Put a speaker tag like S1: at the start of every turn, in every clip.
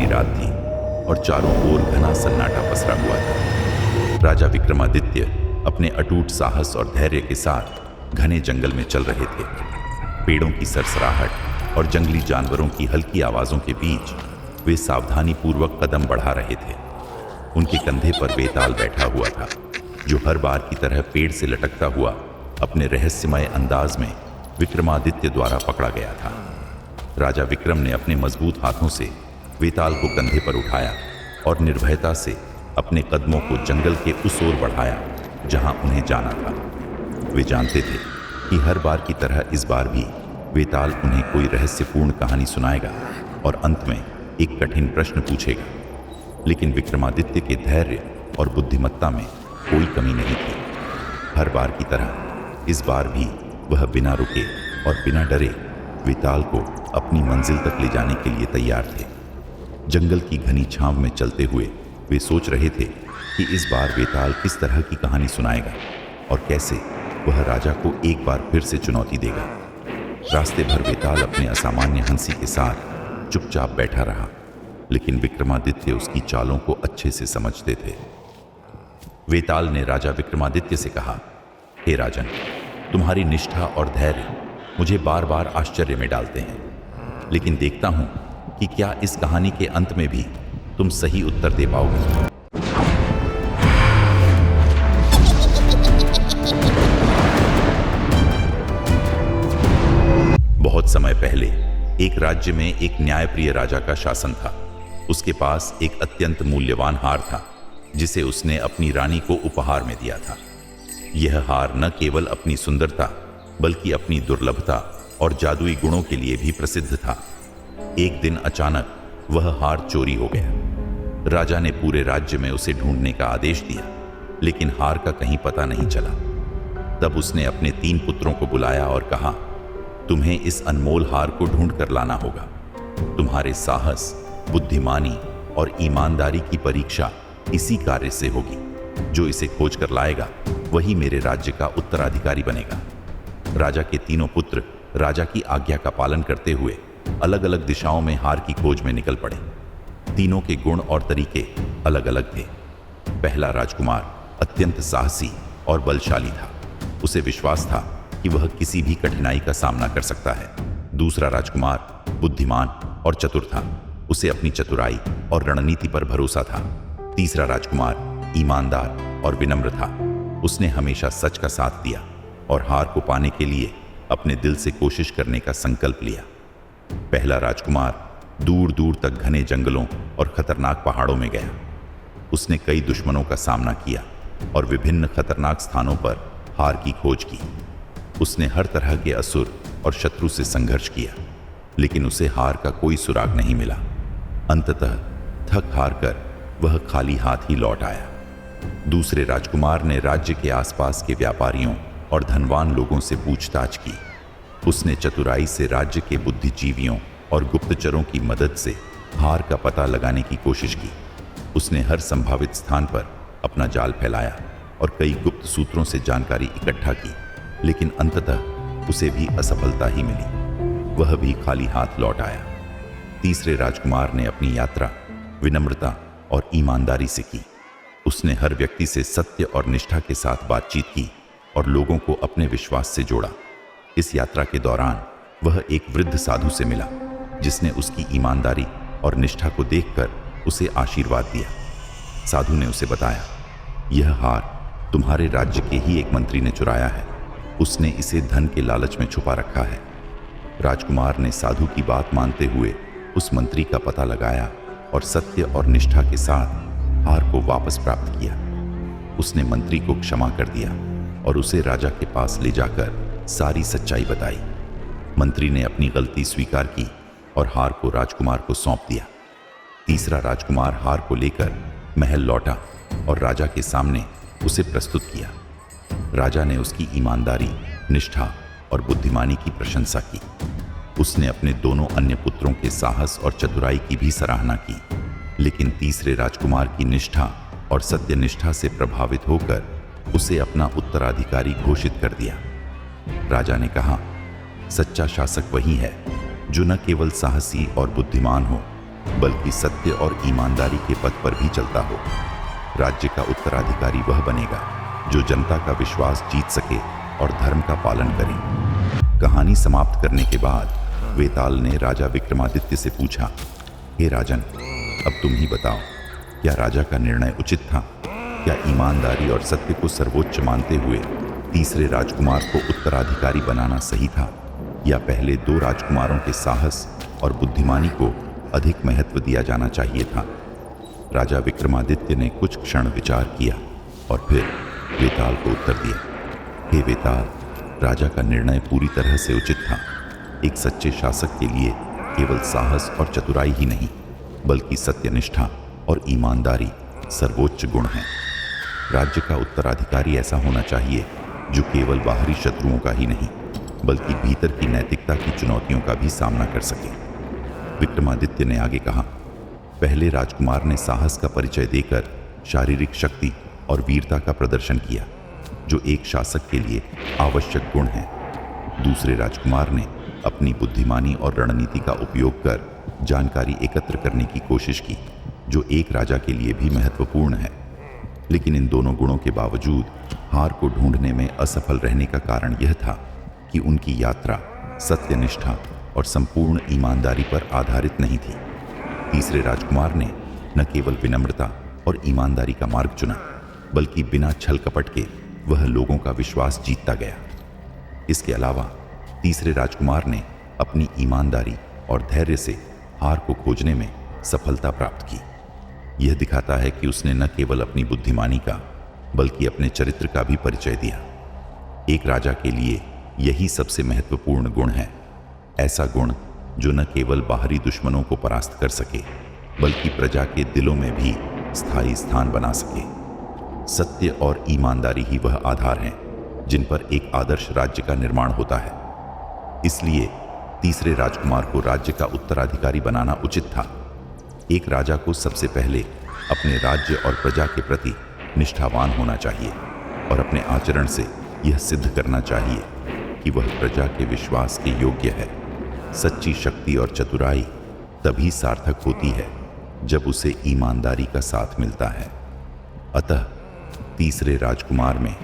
S1: रात थी और चारों ओर घना सन्नाटा पसरा हुआ था। राजा विक्रमादित्य अपने अटूट साहस और धैर्य के साथ घने जंगल में चल रहे थे। पेड़ों की सरसराहट और जंगली जानवरों की हल्की आवाजों के बीच वे सावधानी पूर्वक कदम बढ़ा रहे थे। उनके कंधे पर वेताल बैठा हुआ था, जो हर बार की तरह पेड़ से लटकता हुआ अपने रहस्यमय अंदाज में विक्रमादित्य द्वारा पकड़ा गया था। राजा विक्रम ने अपने मजबूत हाथों से वेताल को कंधे पर उठाया और निर्भयता से अपने कदमों को जंगल के उस ओर बढ़ाया जहां उन्हें जाना था। वे जानते थे कि हर बार की तरह इस बार भी वेताल उन्हें कोई रहस्यपूर्ण कहानी सुनाएगा और अंत में एक कठिन प्रश्न पूछेगा, लेकिन विक्रमादित्य के धैर्य और बुद्धिमत्ता में कोई कमी नहीं थी। हर बार की तरह इस बार भी वह बिना रुके और बिना डरे वेताल को अपनी मंजिल तक ले जाने के लिए तैयार थे। जंगल की घनी छांव में चलते हुए वे सोच रहे थे कि इस बार वेताल किस तरह की कहानी सुनाएगा और कैसे वह राजा को एक बार फिर से चुनौती देगा। रास्ते भर वेताल अपने असामान्य हंसी के साथ चुपचाप बैठा रहा, लेकिन विक्रमादित्य उसकी चालों को अच्छे से समझते थे। वेताल ने राजा विक्रमादित्य से कहा, हे राजन, तुम्हारी निष्ठा और धैर्य मुझे बार बार आश्चर्य में डालते हैं, लेकिन देखता हूं कि क्या इस कहानी के अंत में भी तुम सही उत्तर दे पाओगे। बहुत समय पहले एक राज्य में एक न्यायप्रिय राजा का शासन था। उसके पास एक अत्यंत मूल्यवान हार था, जिसे उसने अपनी रानी को उपहार में दिया था। यह हार न केवल अपनी सुंदरता बल्कि अपनी दुर्लभता और जादुई गुणों के लिए भी प्रसिद्ध था। एक दिन अचानक वह हार चोरी हो गया। राजा ने पूरे राज्य में उसे ढूंढने का आदेश दिया, लेकिन हार का कहीं पता नहीं चला। तब उसने अपने 3 पुत्रों को बुलाया और कहा, तुम्हें इस अनमोल हार को ढूंढ कर लाना होगा। तुम्हारे साहस, बुद्धिमानी और ईमानदारी की परीक्षा इसी कार्य से होगी। जो इसे खोज कर लाएगा वही मेरे राज्य का उत्तराधिकारी बनेगा। राजा के 3 पुत्र राजा की आज्ञा का पालन करते हुए अलग अलग दिशाओं में हार की खोज में निकल पड़े। तीनों के गुण और तरीके अलग अलग थे। पहला राजकुमार अत्यंत साहसी और बलशाली था। उसे विश्वास था कि वह किसी भी कठिनाई का सामना कर सकता है। दूसरा राजकुमार बुद्धिमान और चतुर था। उसे अपनी चतुराई और रणनीति पर भरोसा था। तीसरा राजकुमार ईमानदार और विनम्र था। उसने हमेशा सच का साथ दिया और हार को पाने के लिए अपने दिल से कोशिश करने का संकल्प लिया। पहला राजकुमार दूर दूर तक घने जंगलों और खतरनाक पहाड़ों में गया। उसने कई दुश्मनों का सामना किया और विभिन्न खतरनाक स्थानों पर हार की खोज की। उसने हर तरह के असुर और शत्रु से संघर्ष किया, लेकिन उसे हार का कोई सुराग नहीं मिला। अंततः थक हार कर वह खाली हाथ ही लौट आया। दूसरे राजकुमार ने राज्य के आसपास के व्यापारियों और धनवान लोगों से पूछताछ की। उसने चतुराई से राज्य के बुद्धिजीवियों और गुप्तचरों की मदद से हार का पता लगाने की कोशिश की। उसने हर संभावित स्थान पर अपना जाल फैलाया और कई गुप्त सूत्रों से जानकारी इकट्ठा की, लेकिन अंततः उसे भी असफलता ही मिली। वह भी खाली हाथ लौट आया। तीसरे राजकुमार ने अपनी यात्रा विनम्रता और ईमानदारी से की। उसने हर व्यक्ति से सत्य और निष्ठा के साथ बातचीत की और लोगों को अपने विश्वास से जोड़ा। इस यात्रा के दौरान वह एक वृद्ध साधु से मिला, जिसने उसकी ईमानदारी और निष्ठा को देखकर उसे आशीर्वाद दिया। साधु ने उसे बताया, यह हार तुम्हारे राज्य के ही एक मंत्री ने चुराया है। उसने इसे धन के लालच में छुपा रखा है। राजकुमार ने साधु की बात मानते हुए उस मंत्री का पता लगाया और सत्य और निष्ठा के साथ हार को वापस प्राप्त किया। उसने मंत्री को क्षमा कर दिया और उसे राजा के पास ले जाकर सारी सच्चाई बताई। मंत्री ने अपनी गलती स्वीकार की और हार को राजकुमार को सौंप दिया। तीसरा राजकुमार हार को लेकर महल लौटा और राजा के सामने उसे प्रस्तुत किया। राजा ने उसकी ईमानदारी, निष्ठा और बुद्धिमानी की प्रशंसा की। उसने अपने दोनों अन्य पुत्रों के साहस और चतुराई की भी सराहना की, लेकिन तीसरे राजकुमार की निष्ठा और सत्यनिष्ठा से प्रभावित होकर उसे अपना उत्तराधिकारी घोषित कर दिया। राजा ने कहा, सच्चा शासक वही है जो न केवल साहसी और बुद्धिमान हो, बल्कि सत्य और ईमानदारी के पथ पर भी चलता हो। राज्य का उत्तराधिकारी वह बनेगा जो जनता का विश्वास जीत सके और धर्म का पालन करे। कहानी समाप्त करने के बाद वेताल ने राजा विक्रमादित्य से पूछा, हे राजन, अब तुम ही बताओ, क्या राजा का निर्णय उचित था? क्या ईमानदारी और सत्य को सर्वोच्च मानते हुए तीसरे राजकुमार को उत्तराधिकारी बनाना सही था, या पहले दो राजकुमारों के साहस और बुद्धिमानी को अधिक महत्व दिया जाना चाहिए था? राजा विक्रमादित्य ने कुछ क्षण विचार किया और फिर वेताल को उत्तर दिया, हे वेताल, राजा का निर्णय पूरी तरह से उचित था। एक सच्चे शासक के लिए केवल साहस और चतुराई ही नहीं, बल्कि सत्यनिष्ठा और ईमानदारी सर्वोच्च गुण हैं। राज्य का उत्तराधिकारी ऐसा होना चाहिए जो केवल बाहरी शत्रुओं का ही नहीं, बल्कि भीतर की नैतिकता की चुनौतियों का भी सामना कर सके। विक्रमादित्य ने आगे कहा, पहले राजकुमार ने साहस का परिचय देकर शारीरिक शक्ति और वीरता का प्रदर्शन किया, जो एक शासक के लिए आवश्यक गुण है। दूसरे राजकुमार ने अपनी बुद्धिमानी और रणनीति का उपयोग कर जानकारी एकत्र करने की कोशिश की, जो एक राजा के लिए भी महत्वपूर्ण है। लेकिन इन दोनों गुणों के बावजूद हार को ढूंढने में असफल रहने का कारण यह था कि उनकी यात्रा सत्यनिष्ठा और संपूर्ण ईमानदारी पर आधारित नहीं थी। तीसरे राजकुमार ने न केवल विनम्रता और ईमानदारी का मार्ग चुना, बल्कि बिना छल कपट के वह लोगों का विश्वास जीतता गया। इसके अलावा तीसरे राजकुमार ने अपनी ईमानदारी और धैर्य से हार को खोजने में सफलता प्राप्त की। यह दिखाता है कि उसने न केवल अपनी बुद्धिमानी का, बल्कि अपने चरित्र का भी परिचय दिया। एक राजा के लिए यही सबसे महत्वपूर्ण गुण है, ऐसा गुण जो न केवल बाहरी दुश्मनों को परास्त कर सके, बल्कि प्रजा के दिलों में भी स्थायी स्थान बना सके। सत्य और ईमानदारी ही वह आधार हैं जिन पर एक आदर्श राज्य का निर्माण होता है। इसलिए तीसरे राजकुमार को राज्य का उत्तराधिकारी बनाना उचित था। एक राजा को सबसे पहले अपने राज्य और प्रजा के प्रति निष्ठावान होना चाहिए और अपने आचरण से यह सिद्ध करना चाहिए कि वह प्रजा के विश्वास के योग्य है। सच्ची शक्ति और चतुराई तभी सार्थक होती है जब उसे ईमानदारी का साथ मिलता है। अतः तीसरे राजकुमार में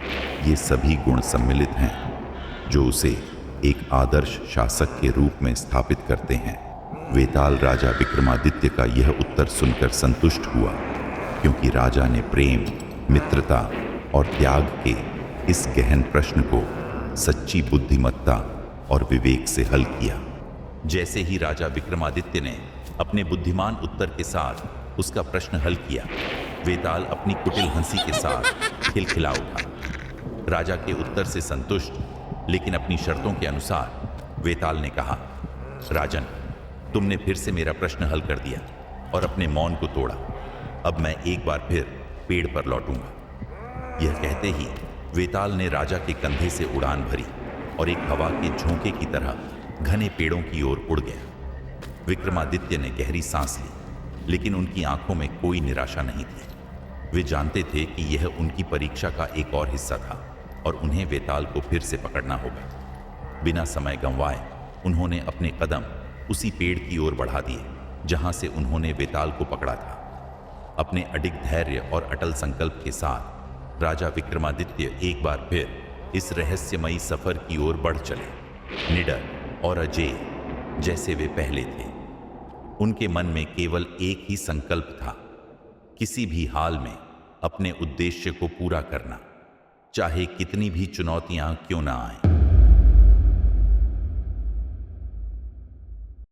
S1: ये सभी गुण सम्मिलित हैं जो उसे एक आदर्श शासक के रूप में स्थापित करते हैं। वेताल राजा विक्रमादित्य का यह उत्तर सुनकर संतुष्ट हुआ, क्योंकि राजा ने प्रेम, मित्रता और त्याग के इस गहन प्रश्न को सच्ची बुद्धिमत्ता और विवेक से हल किया। जैसे ही राजा विक्रमादित्य ने अपने बुद्धिमान उत्तर के साथ उसका प्रश्न हल किया, वेताल अपनी कुटिल हंसी के साथ खिलखिला उठा। राजा के उत्तर से संतुष्ट, लेकिन अपनी शर्तों के अनुसार, वेताल ने कहा, राजन, तुमने फिर से मेरा प्रश्न हल कर दिया और अपने मौन को तोड़ा। अब मैं एक बार फिर पेड़ पर लौटूंगा। यह कहते ही वेताल ने राजा के कंधे से उड़ान भरी और एक हवा के झोंके की तरह घने पेड़ों की ओर उड़ गया। विक्रमादित्य ने गहरी सांस ली, लेकिन उनकी आंखों में कोई निराशा नहीं थी। वे जानते थे कि यह उनकी परीक्षा का एक और हिस्सा था और उन्हें वेताल को फिर से पकड़ना होगा। बिना समय गंवाए उन्होंने अपने कदम उसी पेड़ की ओर बढ़ा दिए जहां से उन्होंने वेताल को पकड़ा था। अपने अडिग धैर्य और अटल संकल्प के साथ राजा विक्रमादित्य एक बार फिर इस रहस्यमयी सफर की ओर बढ़ चले, निडर और अजेय जैसे वे पहले थे। उनके मन में केवल एक ही संकल्प था, किसी भी हाल में अपने उद्देश्य को पूरा करना, चाहे कितनी भी चुनौतियां क्यों ना आएं।